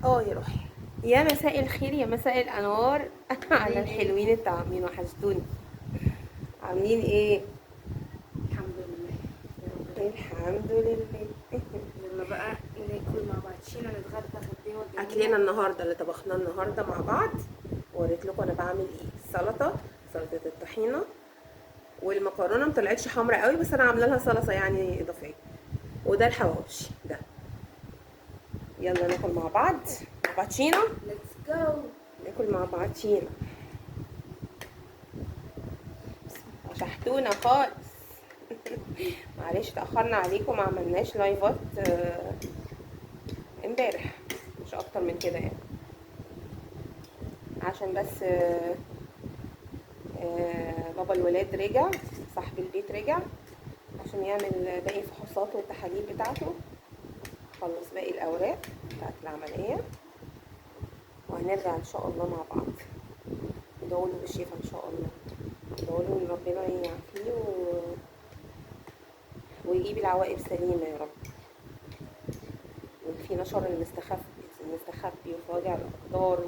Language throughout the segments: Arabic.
يا روحي. يا مساء الخير، يا مساء الانوار على عاملين ايه؟ الحلوين الطعمين، وحشتوني. عاملين ايه؟ الحمد لله. يا رب دايما. الحمد لله. يلا بقى ناكل مع بعضينا، نتغدى غديوه اكلنا جميله. النهارده اللي طبخناه النهارده مع بعض، وريت لكم انا بعمل ايه. سلطه الطحينه، والمكرونه ما طلعتش حمرا قوي، بس انا عامله لها صلصه يعني اضافيه. وده الحواوشي ده. يلا ناكل مع بعض مع بعضينا. ليتس جو. ناكل مع بعضينا. شحتونا خالص. معلش تأخرنا عليكم، ما عملناش لايفات امبارح، مش اكتر من كده يعني. عشان بس بابا الولاد رجع، صاحب البيت رجع عشان يعمل باقي الفحوصات والتحاليل بتاعته، خلص باقي الاوراق بتاعت العملية، وهنرجع ان شاء الله مع بعض. ندعوله بالشفا ان شاء الله، ندعوله ان ربنا يعافيه ويجيب العواقب سليمة يا رب، ويكفينا شر المستخبي وفي وجع الأقدار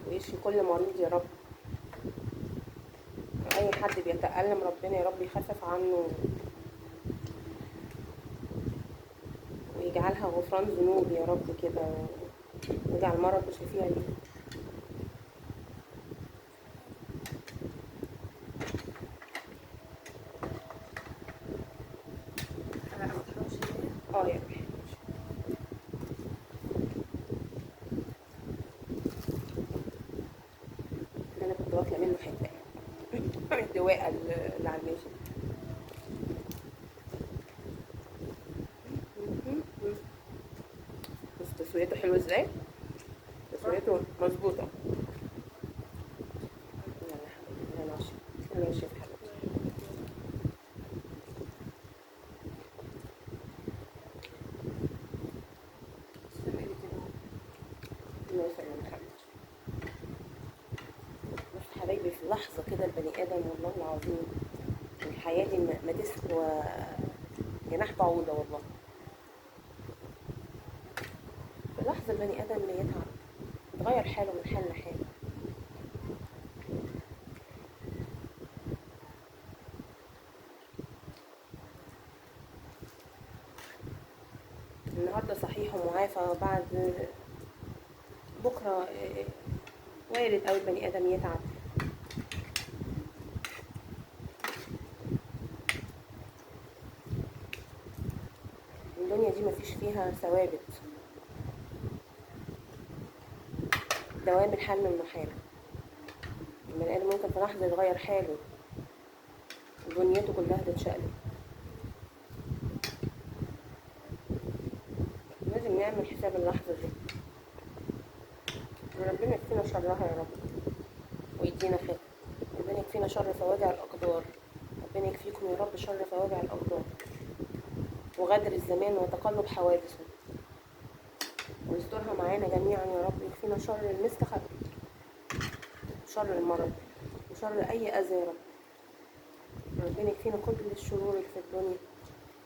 ويشفي كل مريض يا رب. أي حد بيتألم ربنا يا رب يخفف عنه، ويجعلها غفران ذنوب يا رب كده، ويجعل المرض بشفيع ليه. انا اخد حوشي كده. يا روحي. ده أنا كنت واكلة منه حتة الدواء اللي على الماشي. بص تسويته حلو ازاي، تسويته مظبوطة. يلا يا حبيبي، يلا عشان يلا يا شيخ حبيبتي. استنى كده. الله يسلمك حبيبتي. بص حبايبي، في لحظة كده البني آدم والله العظيم الحياة دي ما تسوى جناح بعوضة والله. في لحظة البني آدم اللي يتعب يتغير حاله من حال لحال. النهاردة صحيح ومعافى، بعد بكرة وارد أوي البني آدم يتعب. الدنيا دي مفيش فيها ثوابت، دوام الحال من محال. البني آدم ممكن في لحظة يتغير حاله ودنيته كلها تتشقلب. لازم نعمل حساب اللحظة دي، وربنا يكفينا شرها يا رب ويدينا خير. ربنا يكفينا شر فواجع الأقدار، ربنا يكفيكم يا رب شر فواجع الأقدار وغدر الزمان وتقلب حوادثه، ويسترها معانا جميعا يا رب. يكفينا شر المستخبي وشر المرض وشر أي أذى يا رب. ربنا يكفينا كل الشرور اللي في الدنيا،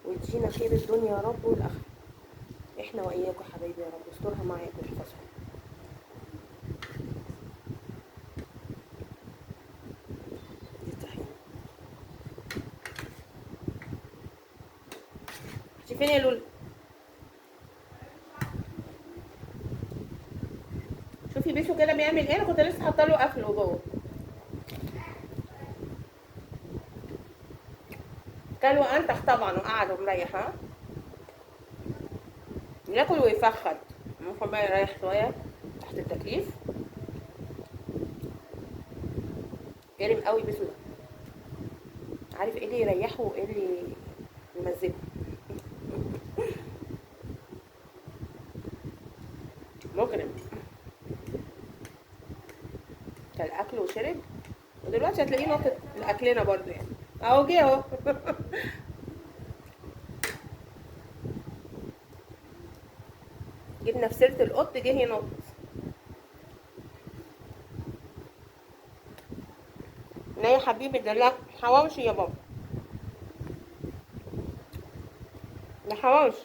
ويدينا خير الدنيا يا رب والآخرة، احنا وإياكم حبايبي يا رب. يسترها معاكم ويحفظكم. دي الطحينة. فين يا لولو؟ شوفي بيسو كده بيعمل ايه، انا كنت لسه حاطه له اكل جوه. كل وانتخ طبعا وقعد ومريح، ها ياكل ويفخد. ممكن بقى يريح شويه تحت التكييف. جرم قوي بيسو ده، عارف ايه اللي يريحه وايه اللي يمزجه. مجرم. كان اكل وشرب، ودلوقتي هتلاقيه ناقص لاكلنا برضو يعني. اهو جه اهو. جبنا في سيره القط جه ينط. لا يا حبيبي، ده لا حواوشي يا بابا، ده حواوشي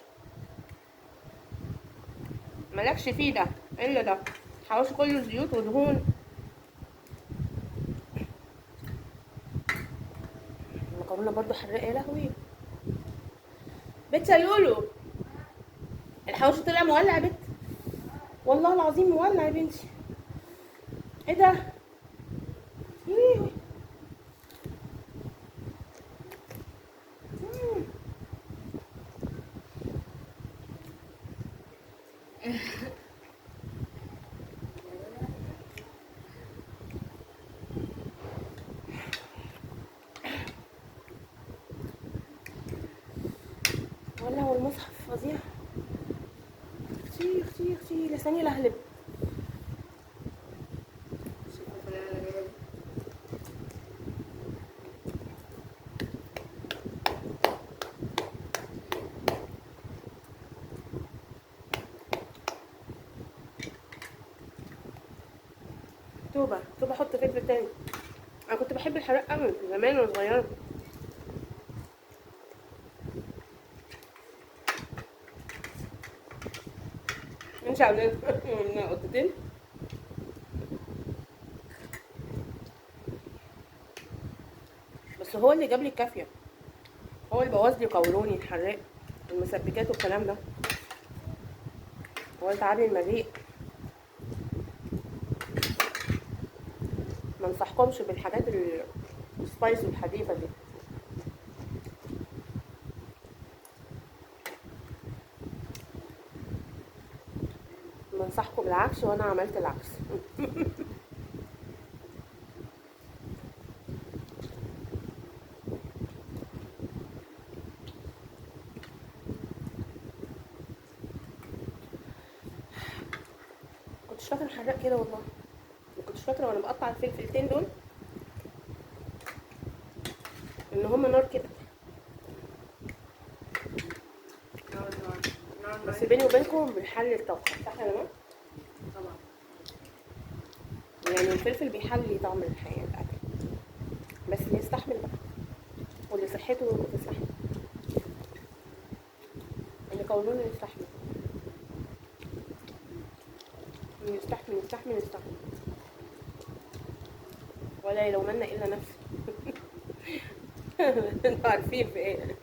مالكش فيه ده الا ده. حواوشي كله زيوت ودهون. المكرونه برضو حراقه يا لهوي. بنت يا لولو، الحواوشي طلع مولع يا بنت، والله العظيم مولع يا بنتي. ايه ده؟ يوه. مم. ولا هو المصحف فظيع. اختي اختي اختي لساني لهلب. شوفوا الفنانة اللي جاية دي. توبه توبه، حط فلفل تاني. انا كنت بحب الحراق قوي زمان وانا صغيره. انت عاملين منها قطتين. بس هو اللي جاب لي الكافيه، هو اللي بوظ لي قولوني الحراق، المسبكات والكلام ده، هو اللي تعب لي المريء. ما انصحكمش بالحاجات السبايس والحديثه دي. بنصحكم بالعكس، وانا عملت العكس. كنتش فاكره الحراق كده والله، ما كنتش فاكره وانا بقطع الفلفلتين دول ان هما نار كده. نار نار نار نار. بس بيني وبينكم بيحلي الطبخ، صح يا جماعه؟ طبعا. يعني الفلفل بيحلي طعم الحياه الاكل، بس اللي يستحمل بقى، واللي صحته تستحمل، اللي قولونه يستحمل، اللي يستحمل يستحمل يستحمل، ولا يلومن الا نفسه. انتوا عارفين في ايه.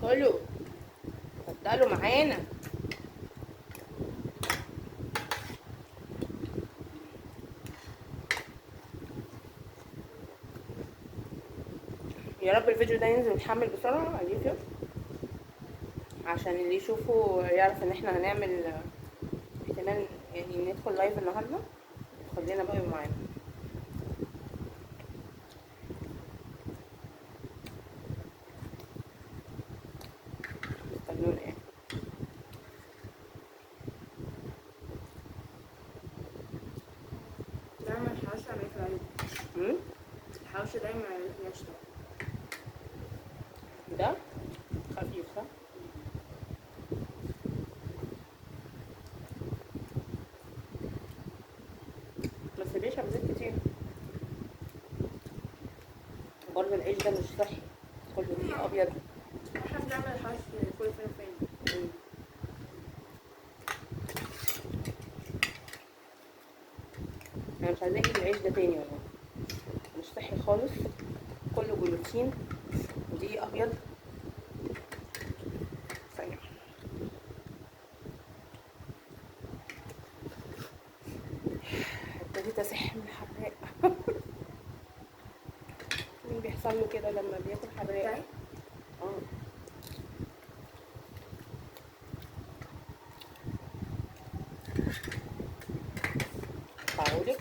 كله اتفضلوا معانا. يا رب الفيديو ده ينزل ويتحمل بسرعة على اليوتيوب، عشان اللي يشوفه يعرف ان احنا هنعمل احتمال يعني ندخل لايف النهارده، خلينا بقى يبقوا معانا. استنونا يعني. دايما الحواوشي عمال يطلع لي. أمم؟ الحواوشي دايما عمال يطلع. ده خفيف صح؟ بس بيشرب زيت كتير، برضه العيش ده مش صحي، كله دقيق ابيض. احنا بنعمل الحواوشي كل فين وفين. أمم. انا مش عايزاه اجيب العيش ده تاني والله، مش صحي خالص، كله جلوتين ودقيق ابيض. ثانية، ابتديت اسح من الحراق. مين بيحصل له كده لما بياكل حراق؟ بتاعي. اه. تعودك.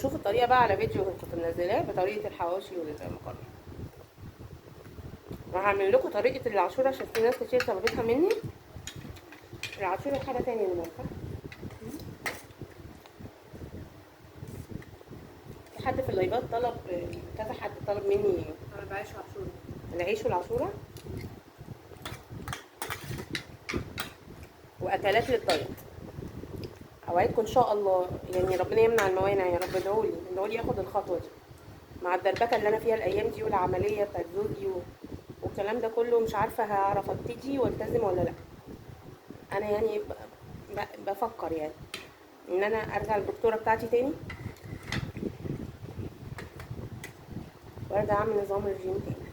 شوفوا الطريقه بقى على فيديو كنت منزلاه بطريقه الحواوشي والمكرونه. وهعمل لكم طريقه العاشوره عشان في ناس كتير طلبتها مني. العاشوره حاجه تانية من صح. في حد في اللايفات طلب، كذا حد طلب مني انا بعيش عاشور. العيش والعاشوره واكلات للدايت. اوعدكم ان شاء الله يعني ربنا يمنع الموانع يا رب. ادعولي اخد الخطوه دي مع الدربكه اللي انا فيها الايام دي والعمليه بتاعت زوجي والكلام ده كله. مش عارفه هعرف ابتدي والتزم ولا لا. انا يعني بفكر يعني ان انا ارجع للدكتوره بتاعتي تاني وارجع اعمل نظام رجيم تاني.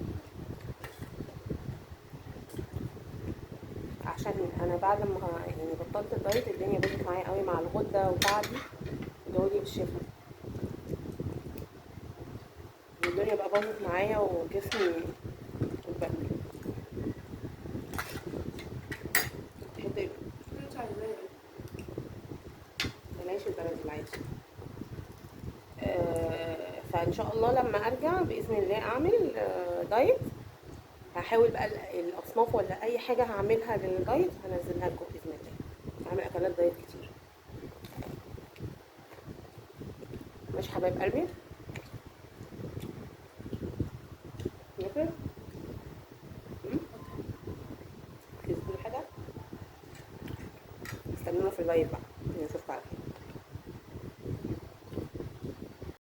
عشان انا بعد ما يعني بطلت الدايت الدنيا باظت معايا قوي مع الغده وتعبي. ادعولي بالشفا. الدنيا بقى باظت معايا وجسمي اتبهدل. تحط ايه؟ انت عايزاه بلاش البلد العادي. فان شاء الله لما ارجع باذن الله اعمل دايت. هحاول بقى الاصناف ولا اي حاجه هعملها للدايت هنزلها لكم باذن الله. هعمل اكلات دايت كتير. مش حبايب قلبي ناكل كل حاجه. استنونا في اللايف بقى نشوفكم على خير.